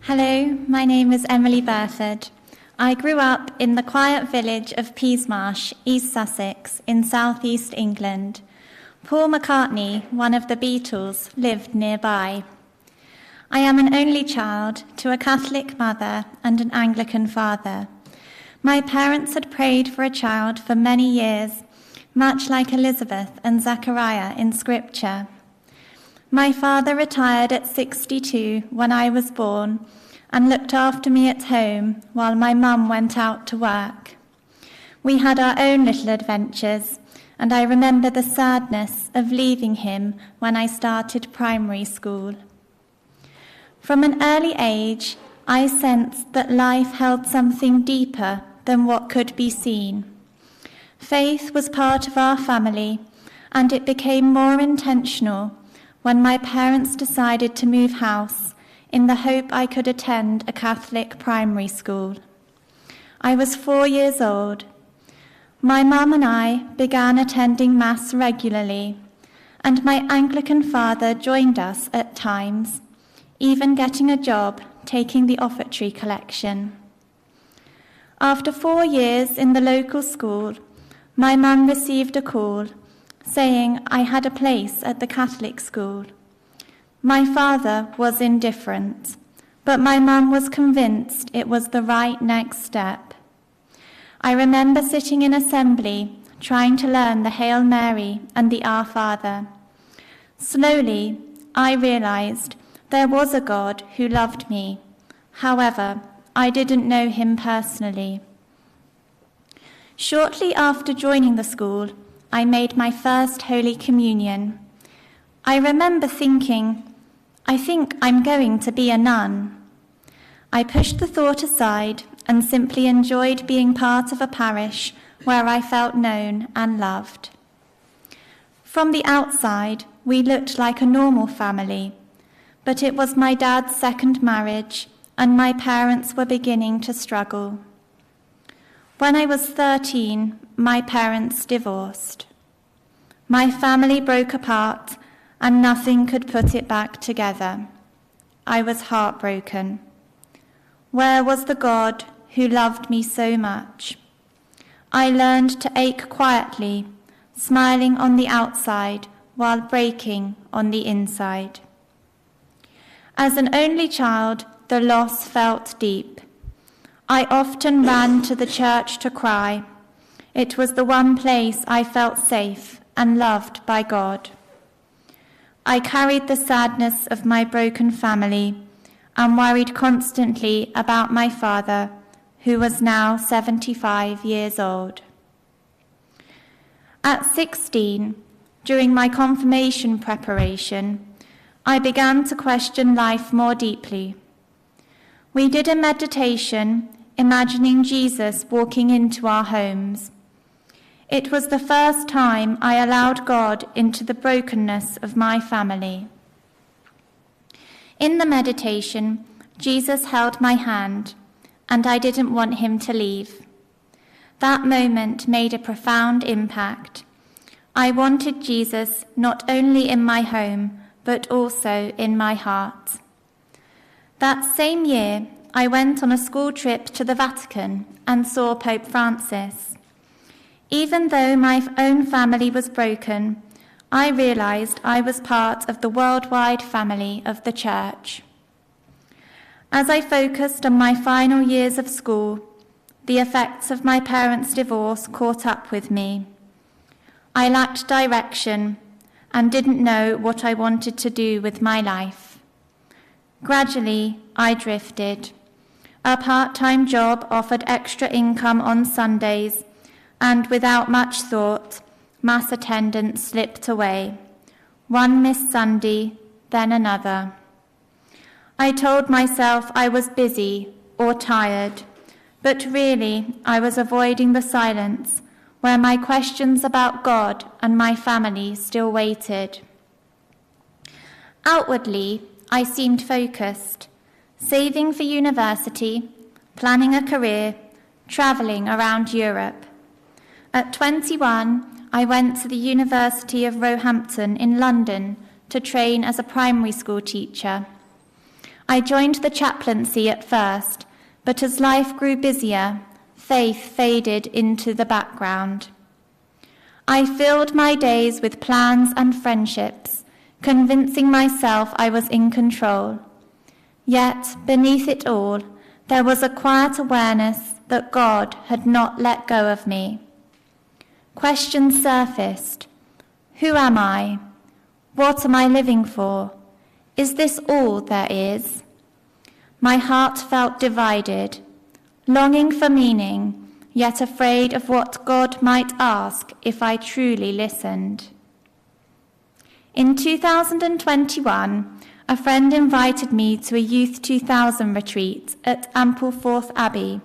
Hello, my name is Emily Burford. I grew up in the quiet village of Peasmarsh, East Sussex, in southeast England. Paul McCartney, one of the Beatles, lived nearby. I am an only child to a Catholic mother and an Anglican father. My parents had prayed for a child for many years, much like Elizabeth and Zechariah in Scripture. My father retired at 62 when I was born and looked after me at home while my mum went out to work. We had our own little adventures, and I remember the sadness of leaving him when I started primary school. From an early age, I sensed that life held something deeper than what could be seen. Faith was part of our family, and it became more intentional when my parents decided to move house in the hope I could attend a Catholic primary school. I was 4 years old. My mum and I began attending Mass regularly, and my Anglican father joined us at times, even getting a job taking the offertory collection. After 4 years in the local school, my mum received a call saying I had a place at the Catholic school. My father was indifferent, but my mum was convinced it was the right next step. I remember sitting in assembly trying to learn the Hail Mary and the Our Father. Slowly, I realized there was a God who loved me. However, I didn't know him personally. Shortly after joining the school, I made my first Holy Communion. I remember thinking, I think I'm going to be a nun. I pushed the thought aside and simply enjoyed being part of a parish where I felt known and loved. From the outside, we looked like a normal family, but it was my dad's second marriage, and my parents were beginning to struggle. When I was 13, my parents divorced. My family broke apart, and nothing could put it back together. I was heartbroken. Where was the God who loved me so much? I learned to ache quietly, smiling on the outside while breaking on the inside. As an only child, the loss felt deep. I often ran to the church to cry. It was the one place I felt safe and loved by God. I carried the sadness of my broken family and worried constantly about my father, who was now 75 years old. At 16, during my confirmation preparation, I began to question life more deeply. We did a meditation imagining Jesus walking into our homes. It was the first time I allowed God into the brokenness of my family. In the meditation, Jesus held my hand, and I didn't want him to leave. That moment made a profound impact. I wanted Jesus not only in my home, but also in my heart. That same year, I went on a school trip to the Vatican and saw Pope Francis. Even though my own family was broken, I realized I was part of the worldwide family of the Church. As I focused on my final years of school, the effects of my parents' divorce caught up with me. I lacked direction and didn't know what I wanted to do with my life. Gradually, I drifted. A part-time job offered extra income on Sundays, and without much thought, Mass attendance slipped away. One missed Sunday, then another. I told myself I was busy or tired, but really I was avoiding the silence where my questions about God and my family still waited. Outwardly, I seemed focused, saving for university, planning a career, travelling around Europe. At 21, I went to the University of Roehampton in London to train as a primary school teacher. I joined the chaplaincy at first, but as life grew busier, faith faded into the background. I filled my days with plans and friendships, convincing myself I was in control. Yet, beneath it all, there was a quiet awareness that God had not let go of me. Questions surfaced. Who am I? What am I living for? Is this all there is? My heart felt divided, longing for meaning, yet afraid of what God might ask if I truly listened. In 2021, a friend invited me to a Youth 2000 retreat at Ampleforth Abbey.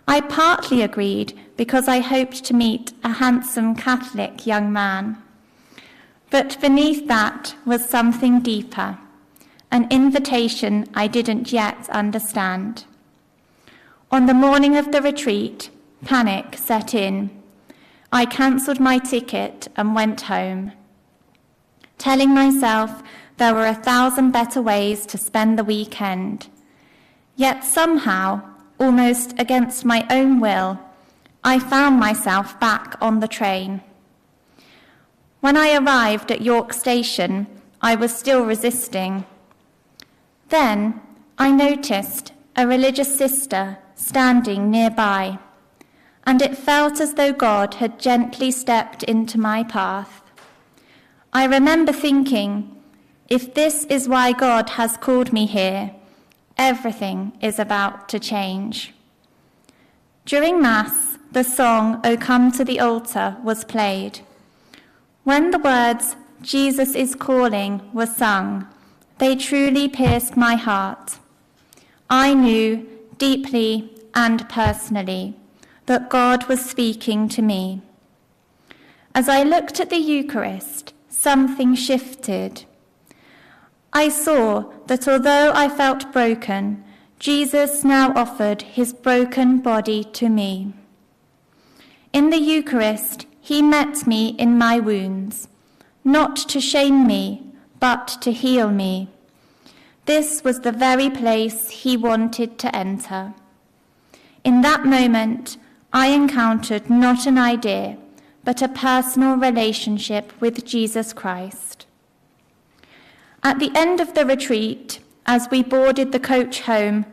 I partly agreed because I hoped to meet a handsome Catholic young man. But beneath that was something deeper, an invitation I didn't yet understand. On the morning of the retreat, panic set in. I cancelled my ticket and went home, telling myself there were 1,000 better ways to spend the weekend. Yet somehow, almost against my own will, I found myself back on the train. When I arrived at York Station, I was still resisting. Then I noticed a religious sister standing nearby, and it felt as though God had gently stepped into my path. I remember thinking, if this is why God has called me here, everything is about to change. During Mass, the song, "O Come to the Altar," was played. When the words, "Jesus is calling," were sung, they truly pierced my heart. I knew deeply and personally that God was speaking to me. As I looked at the Eucharist, something shifted. I saw that although I felt broken, Jesus now offered his broken body to me. In the Eucharist, he met me in my wounds, not to shame me, but to heal me. This was the very place he wanted to enter. In that moment, I encountered not an idea, but a personal relationship with Jesus Christ. At the end of the retreat, as we boarded the coach home,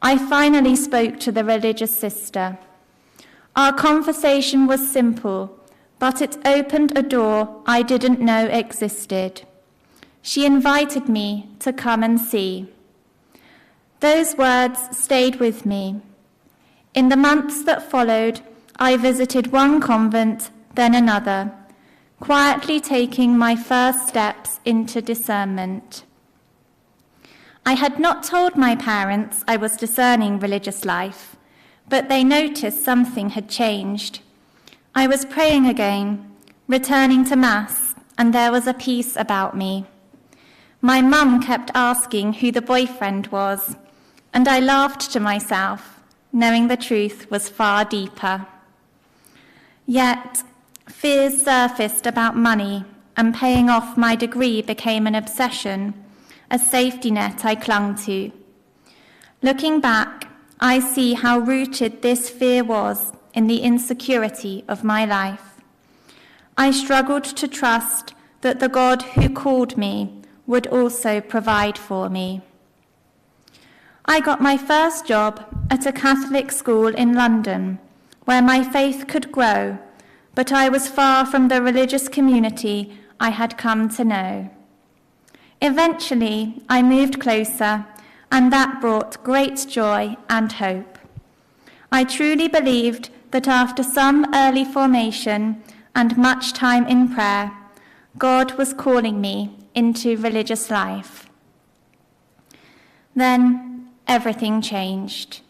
I finally spoke to the religious sister. Our conversation was simple, but it opened a door I didn't know existed. She invited me to come and see. Those words stayed with me. In the months that followed, I visited one convent, then another, quietly taking my first steps into discernment. I had not told my parents I was discerning religious life, but they noticed something had changed. I was praying again, returning to Mass, and there was a peace about me. My mum kept asking who the boyfriend was, and I laughed to myself, knowing the truth was far deeper. Yet, fears surfaced about money, and paying off my degree became an obsession, a safety net I clung to. Looking back, I see how rooted this fear was in the insecurity of my life. I struggled to trust that the God who called me would also provide for me. I got my first job at a Catholic school in London, where my faith could grow, but I was far from the religious community I had come to know. Eventually, I moved closer, and that brought great joy and hope. I truly believed that after some early formation and much time in prayer, God was calling me into religious life. Then everything changed.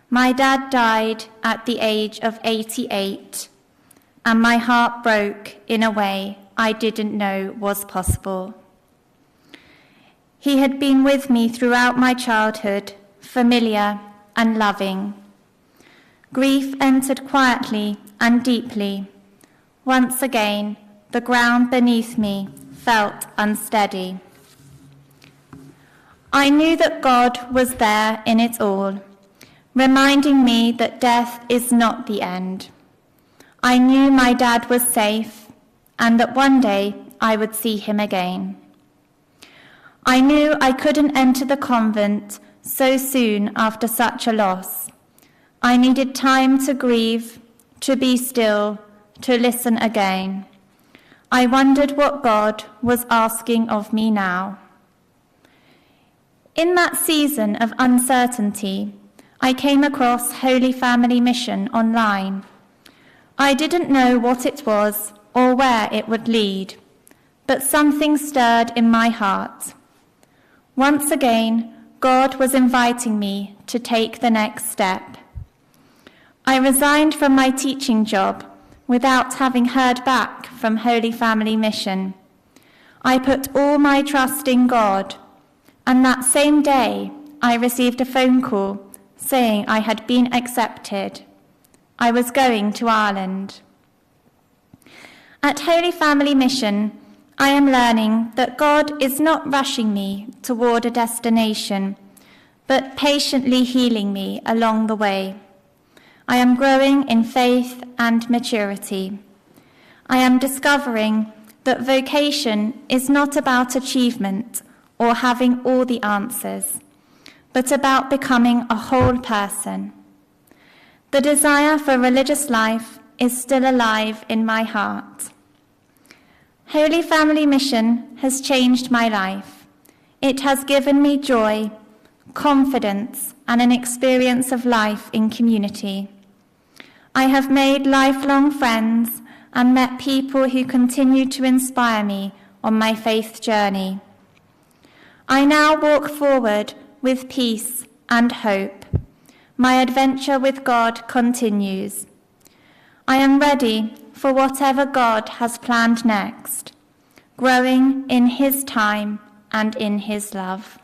My dad died at the age of 88, and my heart broke in a way I didn't know was possible. He had been with me throughout my childhood, familiar and loving. Grief entered quietly and deeply. Once again, the ground beneath me felt unsteady. I knew that God was there in it all, reminding me that death is not the end. I knew my dad was safe and that one day I would see him again. I knew I couldn't enter the convent so soon after such a loss. I needed time to grieve, to be still, to listen again. I wondered what God was asking of me now. In that season of uncertainty, I came across Holy Family Mission online. I didn't know what it was or where it would lead, but something stirred in my heart. Once again, God was inviting me to take the next step. I resigned from my teaching job without having heard back from Holy Family Mission. I put all my trust in God, and that same day I received a phone call saying I had been accepted. I was going to Ireland. At Holy Family Mission, I am learning that God is not rushing me toward a destination, but patiently healing me along the way. I am growing in faith and maturity. I am discovering that vocation is not about achievement or having all the answers, but about becoming a whole person. The desire for religious life is still alive in my heart. Holy Family Mission has changed my life. It has given me joy, confidence, and an experience of life in community. I have made lifelong friends and met people who continue to inspire me on my faith journey. I now walk forward with peace and hope. My adventure with God continues. I am ready for whatever God has planned next, growing in His time and in His love.